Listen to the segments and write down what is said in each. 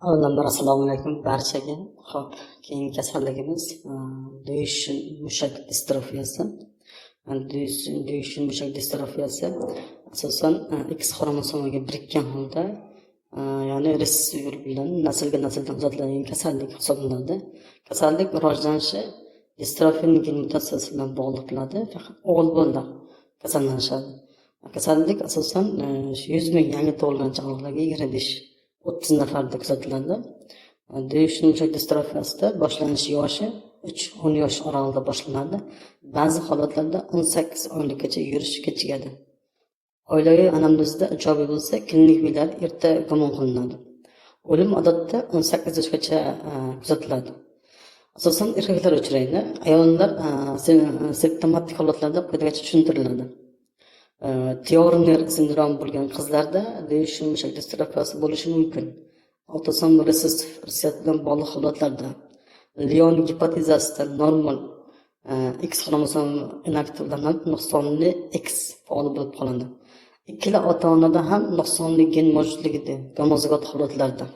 Avvalambor assalomu alaykum barchaga. Xo'p, keyingi kasalligimiz Duchenne mushak distrofiyasi. Duchenne mushak distrofiyasi asosan X xromosomaga birikkan holda, ya'ni resessor bilan nasldan uzatiladigan kasallik hisoblanadi. Kasallik rivojlanishi distrofiya gen mutatsiyasi bilan bog'liq bo'ladi. Faqat o'g'il bolalar kasallanishadi. Kasallik asosan 100 ming yangi tug'ilgan chaqaloqlarga kiradish 30 nafarda kuzatiladi. Duchenne mushak distrofiyasida boshlanish yoshi 3-10 yosh oralig'ida boshlanadi. Ba'zi holatlarda 18 oylikgacha yurish kechikadi. Oilaviy anamnezda ijobiy bo'lsa, klinik belgilar erta gumon qilinadi. O'lim odatda 18 yoshgacha kuzatiladi. Asosan erkaklar uchraydi. Ayollar simptomatik holatlarda quyidagicha tushuntiriladi. Turner sindromi bo'lgan qizlarda Duchenne mushak distrofiyasi bo'lishi mumkin. Autosomal resessiv bilan bog'liq holatlarda Lion gipotezasida normal X xromosomi inaktivlanib, nuqsonli X faol bo'lib qoladi. Ikkala ota-onada ham nuqsonli gen mavjudligida gomozigot holatlarda.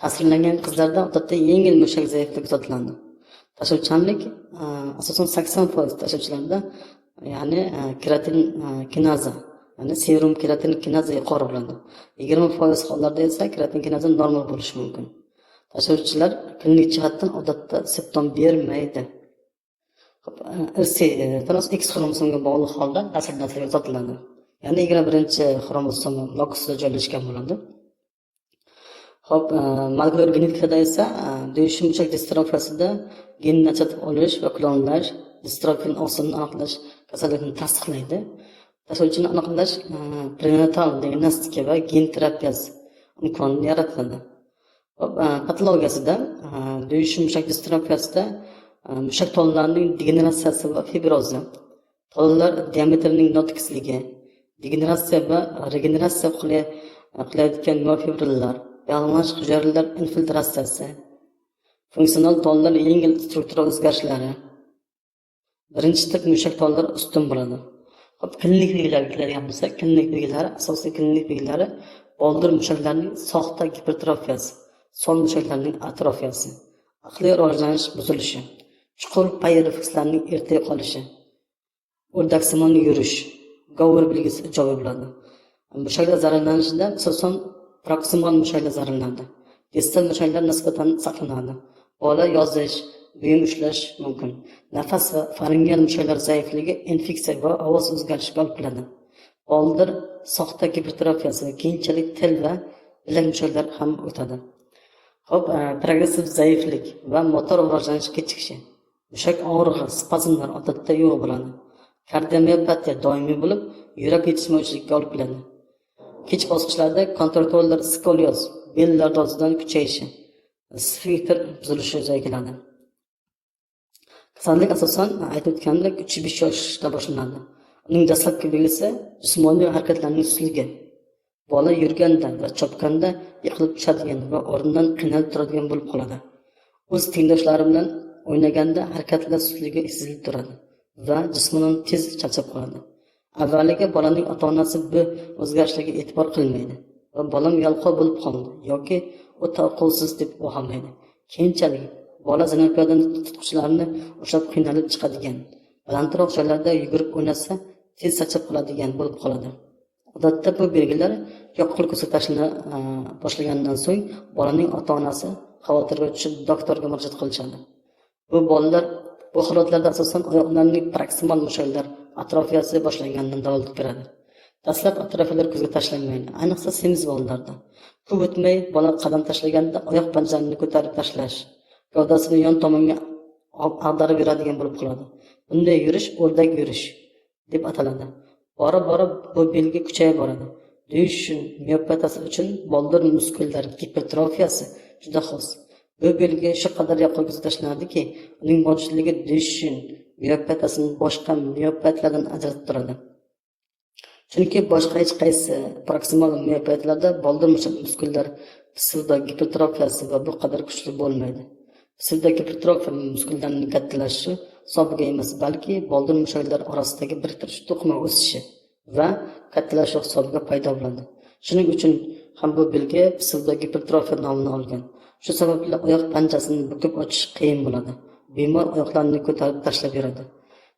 Tasvirlangan qizlarda odatda yengil mushak zaifligi kuzatiladi. Tashuvchanlik asosan 80% tashuvchilarda, ya'ni keratin kinaza, ya'ni serum keratin kinaza yuqori bo'ladi. 20% hollarda esa keratin kinaza normal bo'lishi mumkin. Tashuvchilar klinik jihatdan odatda simptom bermaydi. X xromosomiga bog'liq holda nasldan uzatiladi. Ya'ni 21-xromosom lokusida joylashgan bo'ladi. Xo'p, molekulyar genetikada esa Duchenne mushak distrofiyasida gen nachatib olish va klonlash, distrofin oqsilini aniqlash kasallikni tasdiqlaydi. Tashuvchini aniqlash prenatal diagnostika va gen terapiyasi imkonini yaratadi. Patologiyasida Duchenne mushak distrofiyasida mushak tolalarining degeneratsiyasi va fibrozi, tolalar diametrining notekisligi, degeneratsiya va regeneratsiya qilayotgan miofibrillar, yalang'och hujayralar infiltratsiyasi, funksional tolalar yengil struktura o'zgarishlari, birinchi tip mushak tolalar ustun bo'ladi. Xo'p, klinik belgilarga keladigan bo'lsak, klinik belgilari, asosiy klinik belgilari boldir mushaklarning soxta gipertrofiyasi, son mushaklarning atrofiyasi, aqliy rivojlanish buzilishi, chuqur pay reflekslarining erta yo'qolishi, o'rdaksimon yurish, Gauer belgisi ijobiy bo'ladi. Mushaklar zararlanishida asosan proksimal mushaklar zararlanadi. Distal mushaklar nisbatan saqlanadi. Bola yozish, buyum ushlash mumkin. Nafas va faringeal mushaklar zaifligi infeksiya va ovoz o'zgarishiga olib keladi. Boldir soxta gipertrofiyasi va keyinchalik til va bilak mushaklar ham o'tadi. Xo'p, progressiv zaiflik va motor rivojlanish kechikishi. Mushak og'rig'i, spazmlar odatda yo'q bo'ladi. Kardiomiopatiya doimiy bo'lib, yurak yetishmovchiligiga olib keladi. Kech bosqichlarda kontratolar skolioz, bel lordosidan kuchayishi, sfinkter buzilishi yuzaga keladi. Kasallik asosan aytib o'tgandek 3-5 yoshda boshlanadi. Uning dastlabki belgisi jismoniy harakatlarning sustligi. Bola yurganda va chopganda yiqilib tushadigan va o'rnidan qiynalib turadigan bo'lib qoladi. O'z tengdoshlari bilan o'ynaganda harakatlar sustligi sezilib turadi va jismonan tez charchab qoladi. Avvaliga bolaning ota-onasi bu o'zgarishlarga e'tibor qilmaydi va bolam yalqov bo'lib qoldi yoki o'ta aqlsiz deb baholaydi. Keyinchalik bola zinokyordan tutqichlarni ushlab qiynalib chiqadigan, balandroq joylarda yugurib o'ynasa tez charchab qoladigan bo'lib qoladi. Odatda bu belgilar yoqqul ko'rsatishni boshlagandan so'ng bolaning ota-onasi xavotirga tushib doktorga murojaat qilishadi. Bu bolalar bu holatlarda asosan oyoqlarning proksimal mushaklar atrofiyasi boshlangandan dalolat beradi. Dastlab atrofiyalar ko'zga tashlanmaydi, ayniqsa semiz bolalarda. Ko'p o'tmay bola qadam tashlaganda oyoq panjalarini ko'tarib tashlash, gavdasini yon tomonga ag'darib yuradigan bo'lib qoladi. Bunday yurish o'rdak yurish deb ataladi. Bora-bora bu belgi kuchayib boradi. Duchenne miopatiyasi uchun boldir muskullar gipertrofiyasi juda xos. Bu belgi shu qadar yaqqol ko'zga tashlanadiki, uning mavjudligi Duchenne miopatiyasini boshqa miopatiyalardan ajratib turadi. Chunki boshqa hech qaysi proksimal miopatiyalarda boldir muskullar psevdogipertrofiyasi va bu qadar kuchli bo'lmaydi. Psevdogipertrofiya muskullarning kattalashishi hisobiga emas, balki boldir mushaklar orasidagi biriktirish to'qima o'sishi va kattalashuv hisobiga paydo bo'ladi. Shuning uchun ham bu belgi psevdogipertrofiya nomini olgan. Shu sababli oyoq panjasini bukib ochish qiyin bo'ladi. Bemor oyoqlarini ko'tarib tashlab beradi.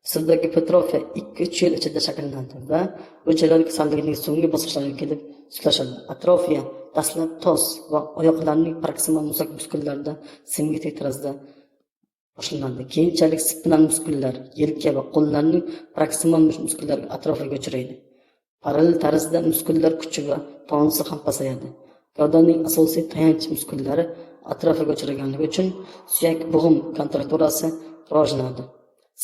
Psevdogipertrofiya 2-3 yil ichida shakllanadi va bu jarayon kasallikning so'nggi bosqichlariga kelib sutlashadi. Atrofiya dastlab tos va oyoqlarning proksimal muskullarida simmetik tarzda boshlanadi. Keyinchalik spinal muskullar, yelka va qo'llarning proksimal muskullariga atrofiga uchraydi. Parallel tarzda muskullar kuchi va tonusi ham pasayadi. Gavdaning asosiy tayanch muskullari atrofiga uchraganligi uchun suyak bo'g'im kontrakturasi rivojlanadi.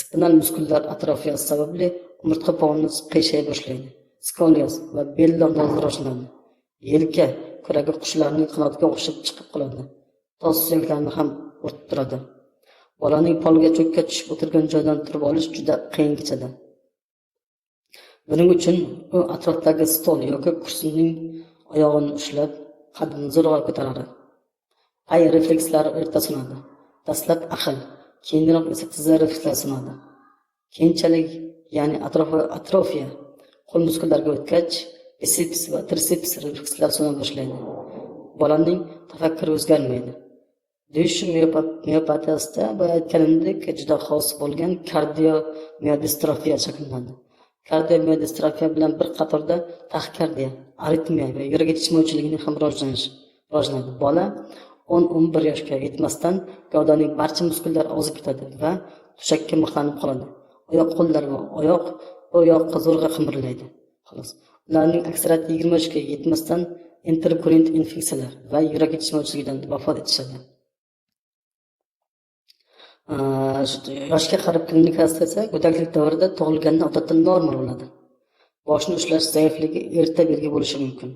Spinal muskullar atrofiyasi sababli umurtqa poni qiyshaya boshlaydi. Skolioz va bel lordozlari rivojlanadi. Yelka kuragi qushlarning qanotiga o'xshab chiqib qoladi. Tos suyaklarni ham o'rtib turadi. Bolaning polga cho'kka tushib o'tirgan joydan turib olish juda qiyin kechadi. Buning uchun u atrofdagi stol yoki kursining oyog'ini ushlab, qaddini zo'rg'a ko'taradi. Pay reflekslari erta so'nadi. Dastlab aql, keyinroq esa tizza reflekslari so'nadi. Keyinchalik, ya'ni atrofiya qo'l muskullariga o'tgach, biceps va triceps reflekslari so'na boshlaydi. Bolaning tafakkuri o'zgarmaydi. Deyush miyopatiyasida bu aytganimdek juda xos bo'lgan kardiomiyodistrofiya shakllanadi. Kardiomiyodistrofiya bilan bir qatorda taxikardiya, aritmiya va yurak yetishmovchiligining ham rivojlanadi. Bola 10-11 yoshga yetmasdan gavdaning barcha muskullari ozib ketadi va to'shakka mixlanib qoladi. Oyoq qo'llar va bu yoqqa zo'rg'a qimirlaydi. Xolos. Ularning aksariyati 20 yoshga yetmasdan interkurrent infeksiyalar va yurak yetishmovchiligidan vafot etishadi. Yoshga qarab klinikasida esa go'daklik davrida tug'ilganda odatda normal bo'ladi. Boshni ushlash zaifligi erta belgi bo'lishi mumkin.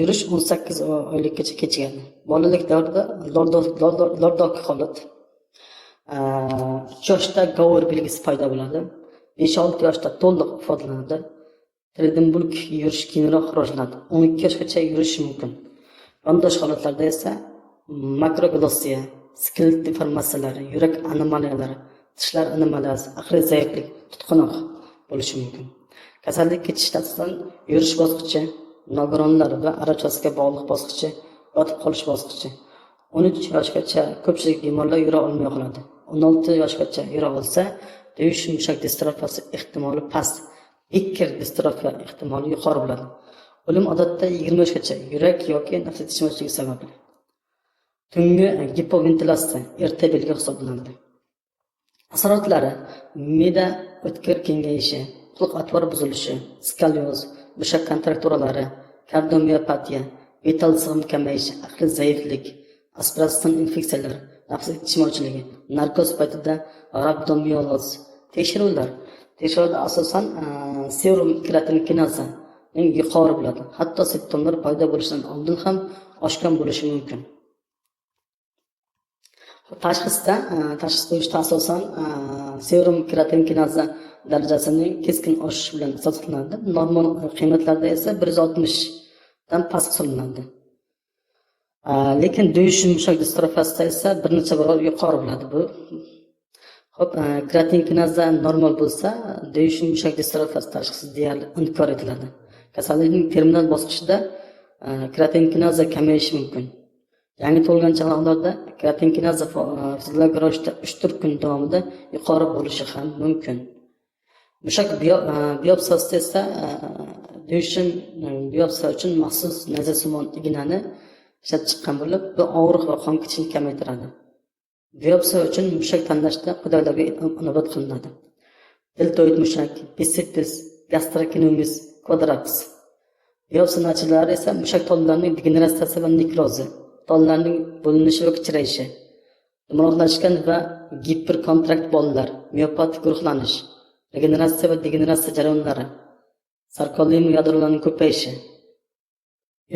Yurish 18 oylikgacha kechigadi. Bolalik davrida lordok holat. 3 yoshda Gauer belgisi paydo bo'ladi. 5-6 yoshda to'liq ifodalanadi. Tredinburg yurish keyinroq rivojlanadi. 12 yoshgacha yurish mumkin. Yondosh holatlarda esa makroglossiya, skelet deformatsiyalari, yurak anomaliyalari, tishlar anomaliyasi, aqliy zaiflik, tutqanoq bo'lishi mumkin. Kasallik kechish asosan yurish bosqichi, nogironlar va arachasiga bog'liq bosqichi, yotib qolish bosqichi. 13 yoshgacha ko'pchilik bemorlar yura olmay qoladi. 16 yoshgacha yura olsa, deyush mushak distrofiyasi ehtimoli past, Becker distrofiya ehtimoli yuqori bo'ladi. O'lim odatda 20 yoshgacha yurak yoki nafas yetishmovchiligi sababli. Tungi gipoventilatsiya erta belgi hisoblanadi. Asoratlari: me'da o'tkir kengayishi, xulq-atvor buzilishi, skolioz, mushak kontrakturalari, kardiomiyopatiya, vital sig'im kamayishi, aqliy zaiflik, aspiratsion infeksiyalar, nafas yetishmovchiligi, narkoz paytida rabdomiyoloz. Tekshiruvda asosan serum kreatin kinazaning yuqori bo'ladi. Hatto simptomlar paydo bo'lishidan oldin ham oshgan bo'lishi mumkin. Tashxis qo'yishda asosan serum kreatin kinaza darajasining keskin oshishi bilan hisoblanadi. Normal qiymatlarda esa 160 dan past hisoblanadi. Lekin deyush mushak distrofiyasida esa bir necha barobar yuqori bo'ladi bu. Kreatin kinaza normal bo'lsa, deyush mushak distrofiyasi tashxisi deyarli inkor etiladi. Kasallikning terminal bosqichida kreatin kinaza kamayishi mumkin. Yangi tug'ilgan chaqaloqlarda kreatin kinaza fiziologik ravishda 3-4 kun davomida yuqori bo'lishi ham mumkin. Mushak biopsiyasida esa deyush biopsiya uchun maxsus nazasimon ignani ishlab chiqqan bo'lib, bu og'riq va qon ketishini kamaytiradi. Biopsiya uchun mushak tanlashda quyidagilarga inobat qilinadi. Deltoid mushak, biceps, gastrocnemius, quadratus. Biopsiya natijalari esa mushak tolalarining degeneratsiyasi va nekrozi, tolallarning bo'linishi va kichrayishi, yumaloqlashgan va giperkontrakt bolalar, miopatik guruhlanish, regeneratsiya va degeneratsiya jarayonlari, sarkolema yadrolarining ko'payishi,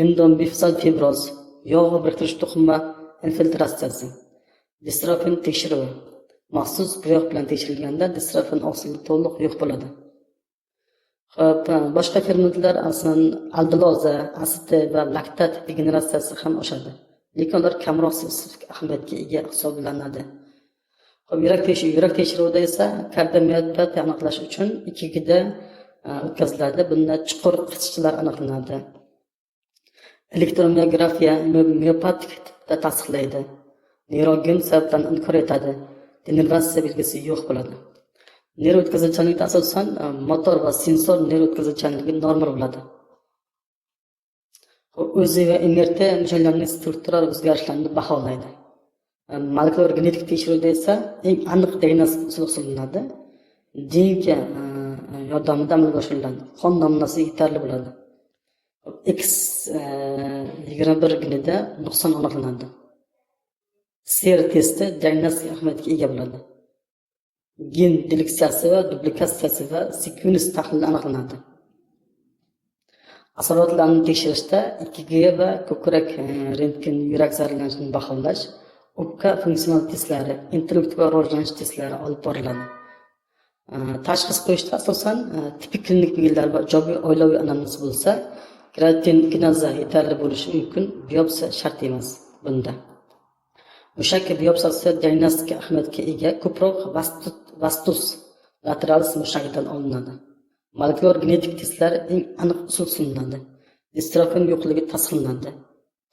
endomifizal fibroz, yog' biriktirish to'qima infiltratsiyasi, distrofin tekshiruvi. Maxsus bo'yoq bilan tekshirilganda distrofin oqsili to'liq yo'q bo'ladi. Boshqa fermentlar asosan aldiloza, asidi va laktat degeneratsiyasi ham oshadi. Lekin ular kamroq spesifik ahamiyatga ega hisoblanadi. Yurak tekshiruvida esa kardiomiyopatiya aniqlash uchun ikkigida o'tkaziladi. Bunda chuqur qisqichlar aniqlanadi. Elektromiografiya miopatik tipda tasdiqlaydi. Neyrogen sababdan inkor etadi. Denervatsiya belgisi yo'q bo'ladi. Nerv o'tkazuvchanlikda asosan motor va sensor nerv o'tkazuvchanligi normal bo'ladi. O'zi va MRT mushaklarning struktural o'zgarishlarini baholaydi. Molekulyar genetik tekshiruvda esa eng aniq diagnostik usul hisoblanadi. DNK yordamida amalga oshiriladi. Qon namunasi yetarli bo'ladi. X21 genida nuqson aniqlanadi. Ser testi diagnostik ahamiyatga ega bo'ladi. Gen deleksiyasi va duplikatsiyasi va sekvens tahlili aniqlanadi. Asoratlarni tekshirishda EKG va ko'krak rentgen yurak zarralanishining baholash, o'pka funksional testlari, intellekt va rivojlanish testlari olib boriladi. Tashxis qo'yishda asosan tipik klinik belgilar va ijobiy oilaviy anamnez bo'lsa, kreatin kinaza yetarli bo'lishi mumkin, biopsiya shart emas bunda. Mushak biopsiyasi diagnostik ahamiyatga ega, ko'proq vastus lateralis mushagidan olinadi. Molekulyar genetik testlar eng aniq usul hisoblanadi. Distrofin yo'qligi tasdiqlanadi.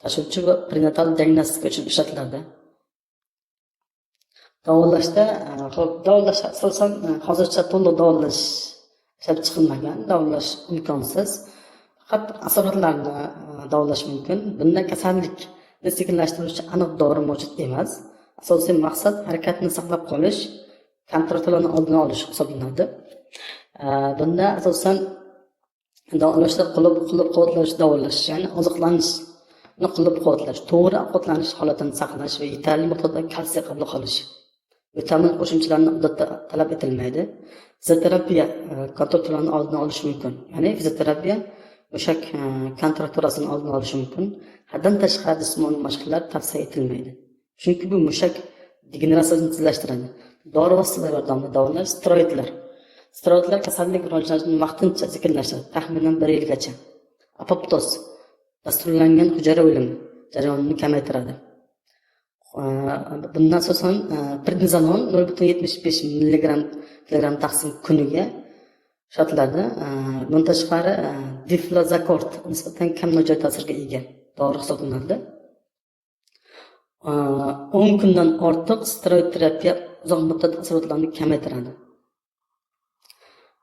Tashuvchi va prenatal diagnostika uchun ishlatiladi. Davolash asosan hozircha to'liq davolash ishlab chiqilmagan, davolash imkonsiz. Faqat asoratlarni davolash mumkin. Bunda kasallikni sekinlashtiruvchi aniq dori mavjud emas. Asosiy maqsad harakatni saqlab qolish, kontraktorlarni oldini olish hisoblanadi. Bunda asosan davolashda qo'llab-quvvatlash davolash, ya'ni oziqlanishni qo'llab-quvvatlash, to'g'ri ovqatlanish holatini saqlash va yetarli miqdorda kalsiy qabul qilish. Vitamin qo'shimchalarini odatda talab etilmaydi. Fizioterapiya kontraktorlarni oldini olish mumkin. Ya'ni fizioterapiya mushak kontraktorasini oldini olish mumkin. Haddan tashqari jismoniy mashqlar tavsiya etilmaydi. Chunki bu mushak degeneratsiyasini tezlashtiradi. Dori vositalari yordamida davolash, steroidlar kasallik rivojlanishini vaqtincha sekinlashtiradi, taxminan 1 yilgacha. Apoptoz dasturlangan hujayra o'limi jarayonini kamaytiradi. Bundan asosan prednizolon 0.75 mg kilogramm taqsim kuniga ishlatiladi. Bundan tashqari diflozakort nisbatan kam nojo'ya ta'sirga ega dori hisoblanadi. 10 kundan ortiq steroid terapiya uzoq muddat asoratlarni kamaytiradi.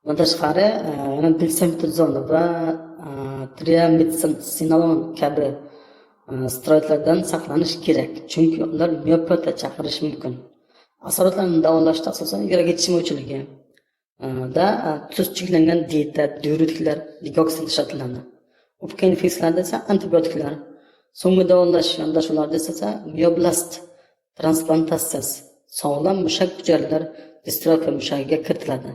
Bundan tashqari dexametazon va triamcinolon kabi steroidlardan saqlanish kerak, chunki ular miopatiya chaqirishi mumkin. Asoratlarni davolashda asosan yurak yetishmovchiligi da tuz cheklangan dieta, diuretiklar, digoksin ishlatiladi. O'pka infeksiyalarida esa antibiotiklar. So'nggi davolash yondashuvlarida esa mioblast transplantatsiyasi, sog'lom mushak hujayralar distrofiya mushagiga kiritiladi.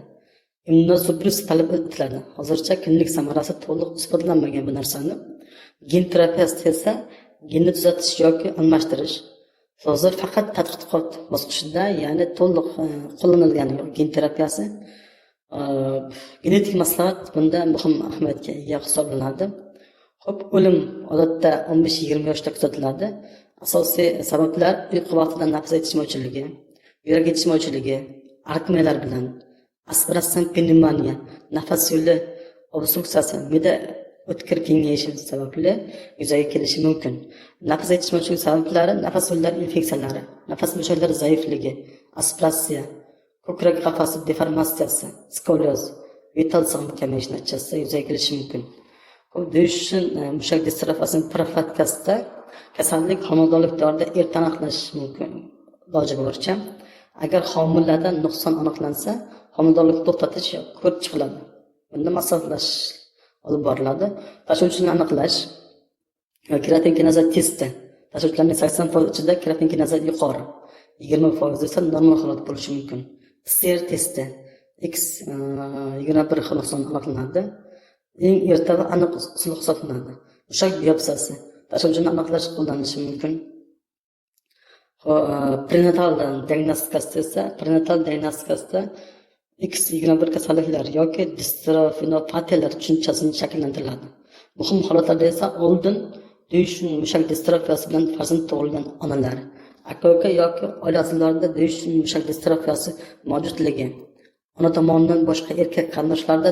Immunosupressiv talab etiladi. Hozircha klinik samarasi to'liq isbotlanmagan bu narsani. Gen terapiyasi esa genni tuzatish yoki almashtirish. Hozir faqat tadqiqot bosqichida, ya'ni to'liq qo'llanilgan gen terapiyasi. Genetik maslahat bunda muhim ahamiyatga ega hisoblanadi. Xo'p, o'lim odatda 15-20 yoshda kuzatiladi. Asosiy sabablar uyqu vaqtida nafas yetishmovchiligi, yurak yetishmovchiligi, artmiyalar bilan, aspiratsiya pnevmoniya, nafas yo'li obstruksiyasi, me'da o'tkir kengayishi sababli yuzaga kelishi mumkin. Nafas yetishmovchiligi sabablari nafas yo'llari infeksiyalari, nafas mushaklari zaifligi, aspiratsiya, ko'krak qafasi deformatsiyasi, skolioz, vital sig'im kamayishi natijasida yuzaga kelishi mumkin. Deyishsin, mushak distrofiyasining profilaktikasida kasallik homiladorlik davrida erta aniqlanish mumkin. Iloji boricha, agar homilada nuqson aniqlansa, homiladorlikni to'xtatish ko'rib chiqiladi. Bunda maslahatlash olib boriladi. Tashuvchini aniqlash, kreatin kinaza testi. Tashuvchilarning 80% ichida kreatin kinaza yuqori, 20% esa normal holat bo'lishi mumkin. Ser testi X21 nuqson aniqlanadi. Eng erta va aniq usul hisoblanadi. Mushak biopsiyasi tashuvchini aniqlash qo'llanilishi mumkin. Prenatal diagnostikasida X21 kasalliklar yoki distrofinopatiyalar tushunchasini shakllantiriladi. Muhim holatlarda esa oldin Duchenne mushak distrofiyasi bilan farzand tug'ilgan onalar, aka-uka yoki oila a'zolarida Duchenne mushak distrofiyasi mavjudligi, ona tomonidan boshqa erkak qarindoshlarda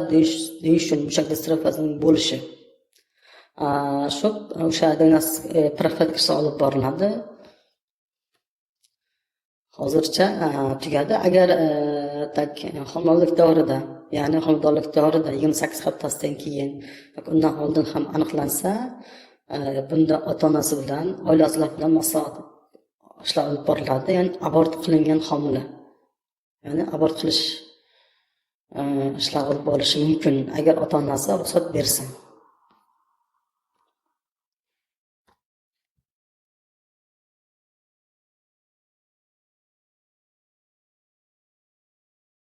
Duchenne mushak distrofiyasining bo'lishi, Shu o'sha profilaktika olib boriladi. Hozircha tugadi. Agar homiladorlik davrida, ya'ni homiladorlik davrida 28 haftasidan keyin yoki undan oldin ham aniqlansa, bunda ota-onasi bilan, oila a'zolari bilan maslahat ishlar olib boriladi. Ya'ni abort qilingan homila. Ya'ni abort qilish ishlari olib borilishi mumkin, agar ota-onasi ruxsat bersa.